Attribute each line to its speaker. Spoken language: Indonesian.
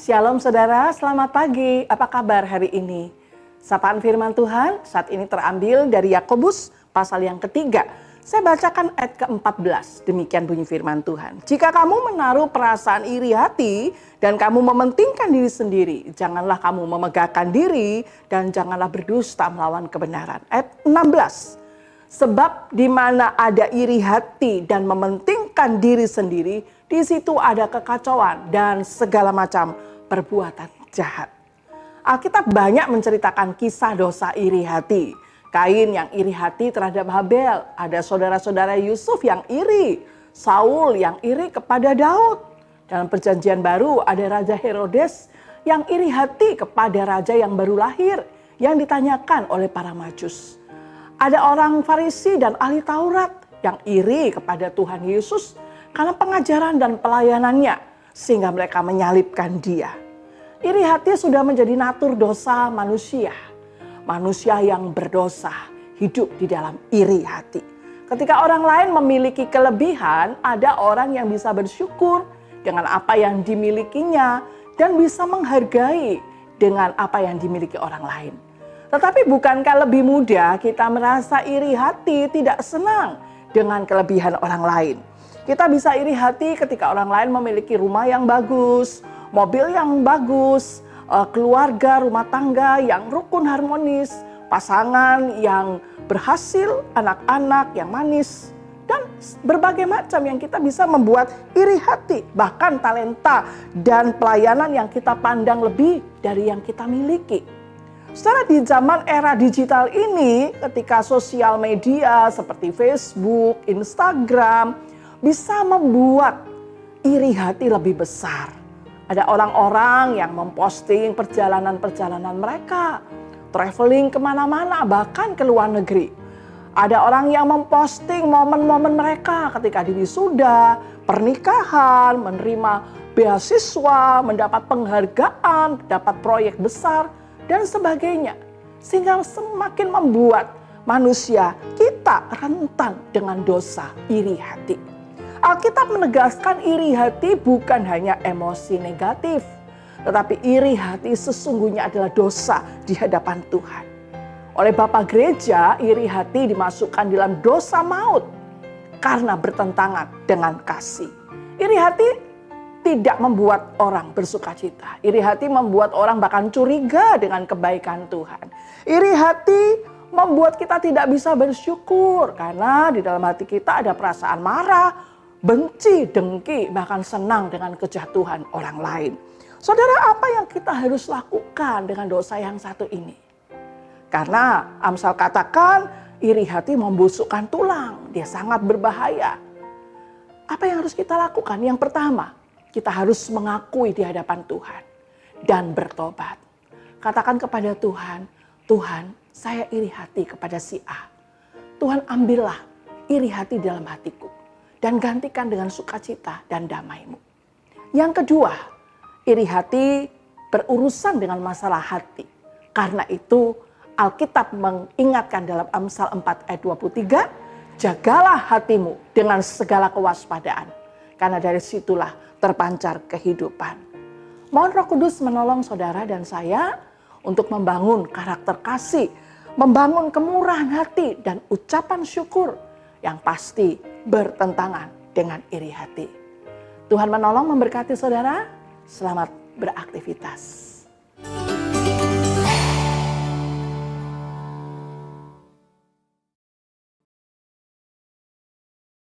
Speaker 1: Shalom saudara, selamat pagi. Apa kabar hari ini? Sapaan firman Tuhan saat ini terambil dari Yakobus pasal yang ketiga. Saya bacakan ayat ke-14. Demikian bunyi firman Tuhan. Jika kamu menaruh perasaan iri hati dan kamu mementingkan diri sendiri, janganlah kamu memegahkan diri dan janganlah berdusta melawan kebenaran. Ayat 16. Sebab di mana ada iri hati dan mementingkan diri sendiri, di situ ada kekacauan dan segala macam perbuatan jahat. Alkitab banyak menceritakan kisah dosa iri hati. Kain yang iri hati terhadap Habel, ada saudara-saudara Yusuf yang iri, Saul yang iri kepada Daud. Dalam perjanjian baru ada Raja Herodes yang iri hati kepada raja yang baru lahir, yang ditanyakan oleh para majus. Ada orang Farisi dan ahli Taurat yang iri kepada Tuhan Yesus karena pengajaran dan pelayanannya, sehingga mereka menyalibkan dia. Iri hati sudah menjadi natur dosa manusia. Manusia yang berdosa hidup di dalam iri hati. Ketika orang lain memiliki kelebihan, ada orang yang bisa bersyukur dengan apa yang dimilikinya dan bisa menghargai dengan apa yang dimiliki orang lain. Tetapi bukankah lebih mudah kita merasa iri hati, tidak senang dengan kelebihan orang lain? Kita bisa iri hati ketika orang lain memiliki rumah yang bagus, mobil yang bagus, keluarga, rumah tangga yang rukun harmonis, pasangan yang berhasil, anak-anak yang manis, dan berbagai macam yang kita bisa membuat iri hati. Bahkan talenta dan pelayanan yang kita pandang lebih dari yang kita miliki. Secara di zaman era digital ini, ketika sosial media seperti Facebook, Instagram bisa membuat iri hati lebih besar. Ada orang-orang yang memposting perjalanan-perjalanan mereka, traveling kemana-mana, bahkan ke luar negeri. Ada orang yang memposting momen-momen mereka ketika diwisuda, pernikahan, menerima beasiswa, mendapat penghargaan, dapat proyek besar, dan sebagainya. Sehingga semakin membuat manusia kita rentan dengan dosa iri hati. Alkitab menegaskan iri hati bukan hanya emosi negatif, tetapi iri hati sesungguhnya adalah dosa di hadapan Tuhan. Oleh Bapak Gereja, iri hati dimasukkan dalam dosa maut karena bertentangan dengan kasih. Iri hati tidak membuat orang bersukacita. Iri hati membuat orang bahkan curiga dengan kebaikan Tuhan. Iri hati membuat kita tidak bisa bersyukur karena di dalam hati kita ada perasaan marah, benci, dengki, bahkan senang dengan kejatuhan orang lain. Saudara, apa yang kita harus lakukan dengan dosa yang satu ini? Karena Amsal katakan iri hati membusukkan tulang, dia sangat berbahaya. Apa yang harus kita lakukan? Yang pertama, kita harus mengakui di hadapan Tuhan dan bertobat. Katakan kepada Tuhan, Tuhan, saya iri hati kepada si A. Tuhan, ambillah iri hati dalam hatiku dan gantikan dengan sukacita dan damai-Mu. Yang kedua, iri hati berurusan dengan masalah hati. Karena itu Alkitab mengingatkan dalam Amsal 4 ayat 23, jagalah hatimu dengan segala kewaspadaan, karena dari situlah terpancar kehidupan. Mohon Roh Kudus menolong saudara dan saya untuk membangun karakter kasih, membangun kemurahan hati dan ucapan syukur yang pasti bertentangan dengan iri hati. Tuhan menolong memberkati saudara. Selamat beraktivitas.